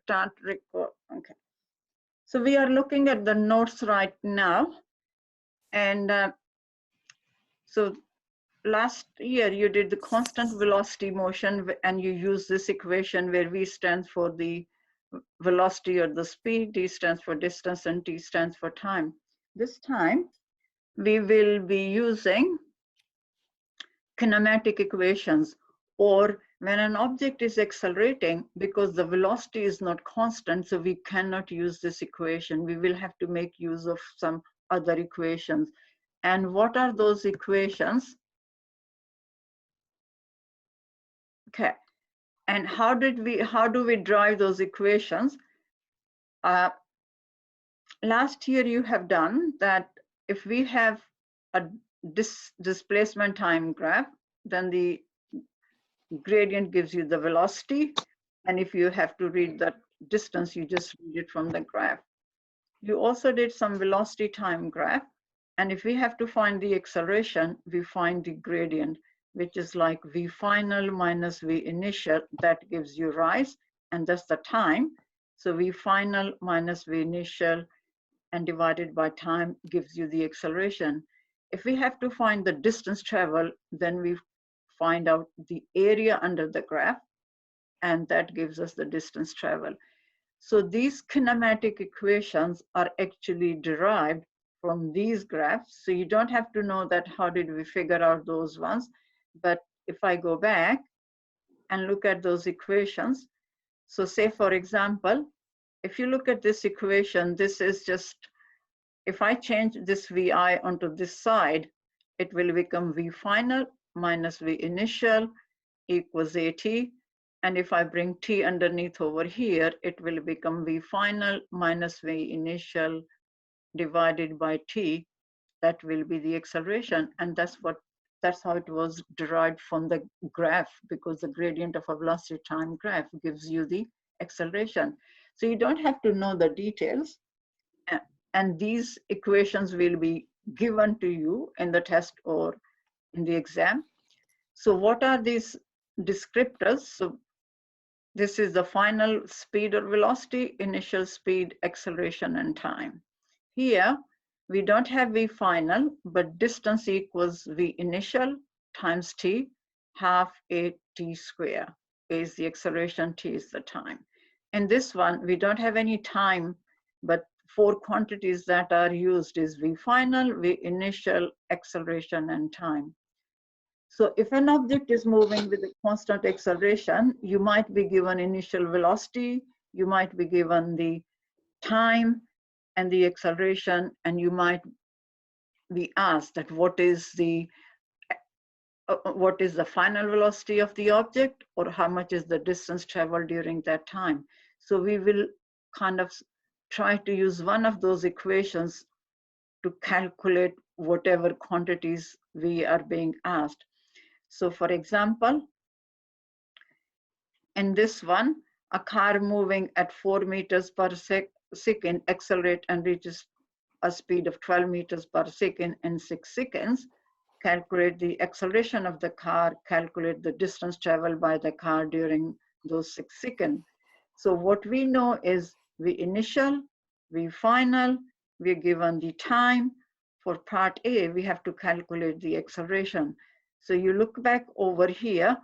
start record. Okay. So we are looking at the notes right now. And so last year you did the constant velocity motion and you use this equation where V stands for the velocity or the speed, D stands for distance, and T stands for time. This time we will be using kinematic equations, or when an object is accelerating, because the velocity is not constant, so we cannot use this equation. We will have to make use of some other equations. And what are those equations? Okay. And how do we drive those equations? Last year you have done that if we have a displacement time graph, then the gradient gives you the velocity. And if you have to read that distance, you just read it from the graph. You also did some velocity time graph. And if we have to find the acceleration, we find the gradient, which is like V final minus V initial. That gives you rise, and that's the time. So V final minus V initial and divided by time gives you the acceleration. If we have to find the distance traveled, then we find out the area under the graph, and that gives us the distance traveled. So these kinematic equations are actually derived from these graphs. So you don't have to know that how did we figure out those ones. But if I go back and look at those equations, so say for example, if you look at this equation, this is just, if I change this VI onto this side, it will become V final minus V initial equals AT. And if I bring T underneath over here, it will become V final minus V initial divided by T. That will be the acceleration. And that's how it was derived from the graph, because the gradient of a velocity time graph gives you the acceleration. So you don't have to know the details. And these equations will be given to you in the test or in the exam. So what are these descriptors? So this is the final speed or velocity, initial speed, acceleration, and time. Here, we don't have V final, but distance equals V initial times T, half A T square. A is the acceleration, T is the time. In this one, we don't have any time, but four quantities that are used is V final, V initial, acceleration, and time. So if an object is moving with a constant acceleration, you might be given initial velocity, you might be given the time and the acceleration, and you might be asked that what is the final velocity of the object, or how much is the distance traveled during that time. So we will kind of try to use one of those equations to calculate whatever quantities we are being asked. So for example, in this one, a car moving at 4 meters per second accelerates and reaches a speed of 12 meters per second in 6 seconds. Calculate the acceleration of the car, calculate the distance traveled by the car during those 6 seconds. So what we know is V initial, V final, we're given the time. For part A, we have to calculate the acceleration. So you look back over here,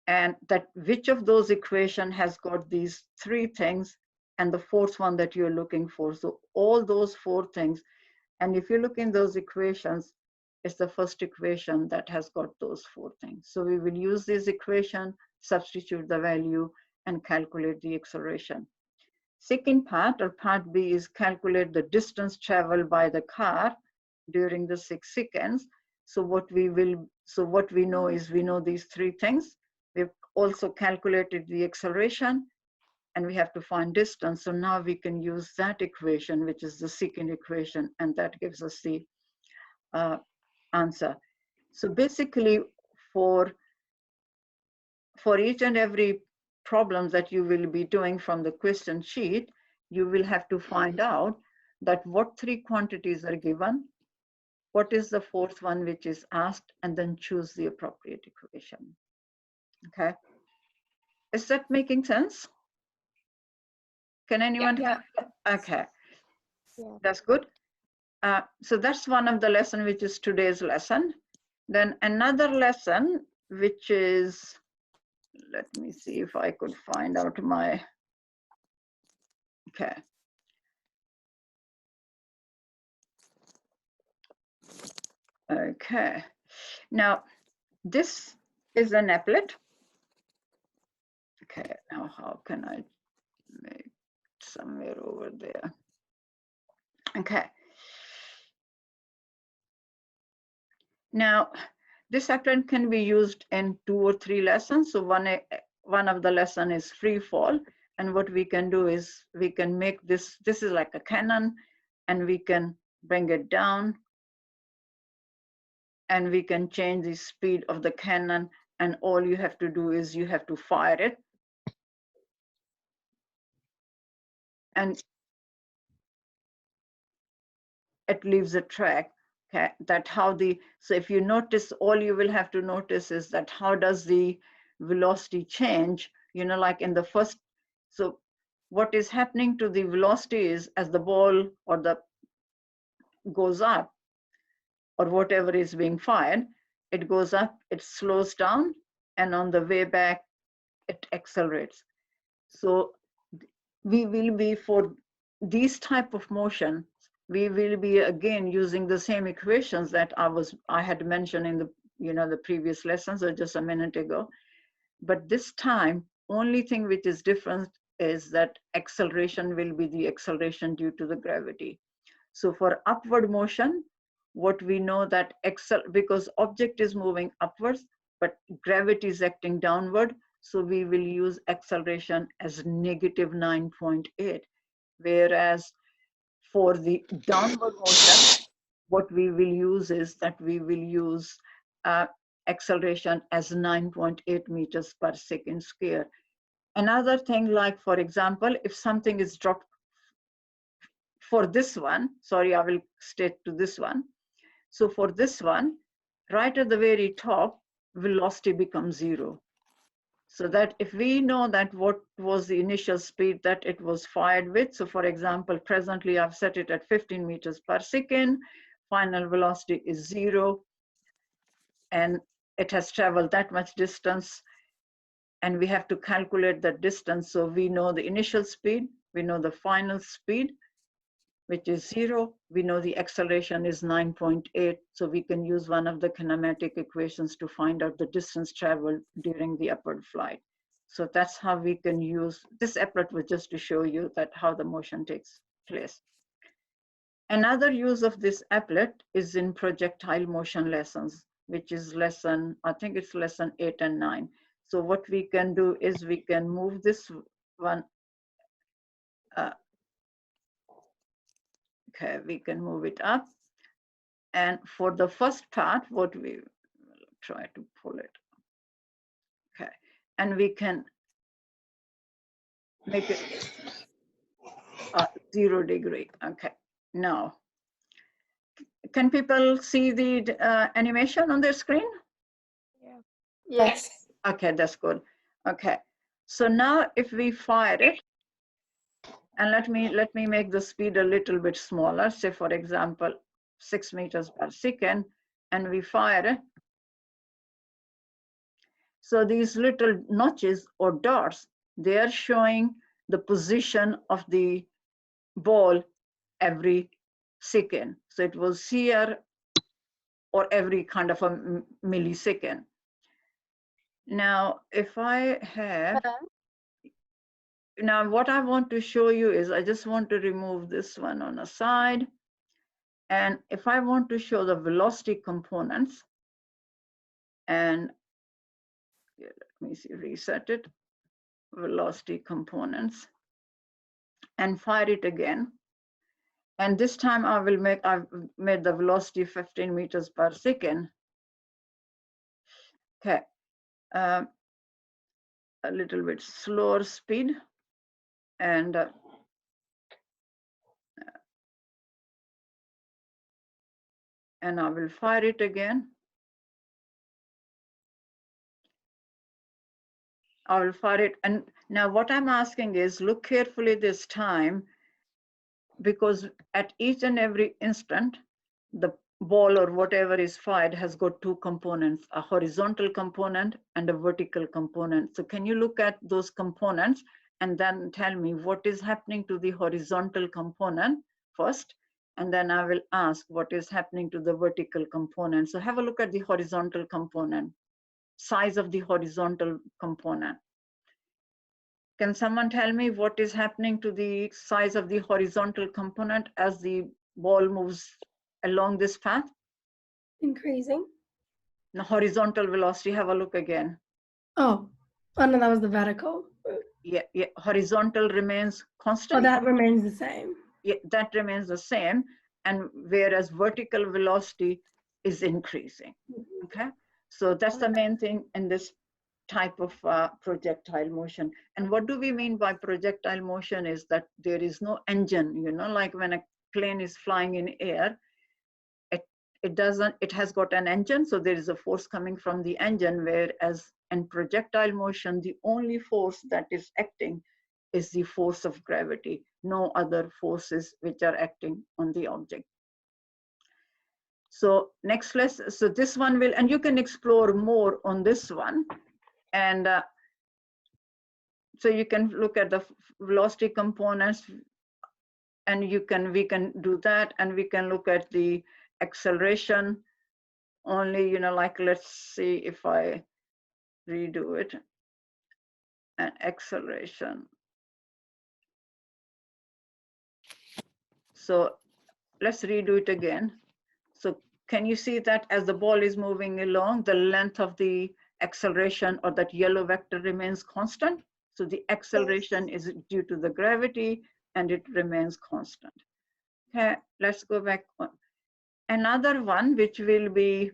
and that which of those equations has got these three things and the fourth one that you're looking for. So all those four things. And if you look in those equations, it's the first equation that has got those four things. So we will use this equation, substitute the value, and calculate the acceleration. Second part, or part B, is calculate the distance traveled by the car during the 6 seconds. So what we know is, we know these three things. We've also calculated the acceleration, and we have to find distance. So now we can use that equation, which is the second equation, and that gives us the answer. So basically, for each and every problem that you will be doing from the question sheet, you will have to find out that what three quantities are given, what is the fourth one which is asked, and then choose the appropriate equation. Okay, is that making sense? Can anyone? Yeah. Okay, Yeah. that's good. So that's one of the lesson, which is today's lesson. Then another lesson, which is, let me see if I could find out my, okay. Okay, now this is an applet. Okay, now how can I make somewhere over there? Okay. Now, this applet can be used in 2 or 3 lessons. So one of the lesson is free fall. And what we can do is we can make this is like a cannon, and we can bring it down, and we can change the speed of the cannon. And all you have to do is you have to fire it. And it leaves a track. Okay, that how the, so if you notice, all you will have to notice is that how does the velocity change, you know, like in the first, so what is happening to the velocity is as the ball or the goes up, or whatever is being fired, it goes up, it slows down, and on the way back, it accelerates. So we will be, for these type of motion, we will be again using the same equations that I had mentioned in the, you know, the previous lessons or just a minute ago. But this time, only thing which is different is that acceleration will be the acceleration due to the gravity. So for upward motion, what we know that because object is moving upwards, but gravity is acting downward, so we will use acceleration as negative 9.8. Whereas for the downward motion, what we will use is that we will use acceleration as 9.8 meters per second square. Another thing, like for example, if something is dropped for this one, sorry, I will state to this one. So for this one, right at the very top, velocity becomes 0. So that if we know that what was the initial speed that it was fired with, so for example, presently I've set it at 15 meters per second, final velocity is 0, and it has traveled that much distance, and we have to calculate the distance. So we know the initial speed, we know the final speed, which is 0. We know the acceleration is 9.8. So we can use one of the kinematic equations to find out the distance traveled during the upward flight. So that's how we can use this applet, was just to show you that how the motion takes place. Another use of this applet is in projectile motion lessons, which is lesson, I think it's lesson 8 and 9. So what we can do is we can move this one. Okay, we can move it up. And for the first part, what we will try to pull it. Okay, and we can make it 0 degree. Okay, now, can people see the animation on their screen? Yeah. Yes. Okay, that's good. Okay, so now if we fire it, and let me make the speed a little bit smaller, say for example, 6 meters per second, and we fire it. So these little notches or dots, they are showing the position of the ball every second. So it was here or every kind of a millisecond. Now, if I have, now what I want to show you is, I just want to remove this one on the side. And if I want to show the velocity components, and let me see, reset it, velocity components, and fire it again. And this time I've made the velocity 15 meters per second. Okay, a little bit slower speed, and I will fire it again. I will fire it, and Now, what I'm asking is look carefully this time, because at each and every instant, the ball or whatever is fired has got two components, a horizontal component and a vertical component. So can you look at those components and then tell me what is happening to the horizontal component first, and then I will ask what is happening to the vertical component. So have a look at the horizontal component, size of the horizontal component. Can someone tell me what is happening to the size of the horizontal component as the ball moves along this path? Increasing. The horizontal velocity, have a look again. Oh, no, that was the vertical. Yeah, horizontal remains constant. Oh, that remains the same. Yeah, that remains the same. And whereas vertical velocity is increasing. Okay, so that's the main thing in this type of projectile motion. And what do we mean by projectile motion is that there is no engine, like when a plane is flying in air, it has got an engine, so there is a force coming from the engine, whereas in projectile motion, the only force that is acting is the force of gravity, no other forces which are acting on the object. So next lesson, so this one will, and you can explore more on this one. And so you can look at the velocity components, and we can do that, and we can look at the acceleration only, like let's see if I redo it, and acceleration. So let's redo it again. So can you see that as the ball is moving along, the length of the acceleration or that yellow vector remains constant? So the acceleration is due to the gravity and it remains constant. Okay, let's go back on. Another one which will be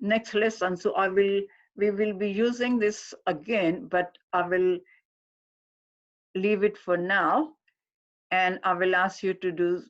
next lesson. So we will be using this again, but I will leave it for now. And I will ask you to do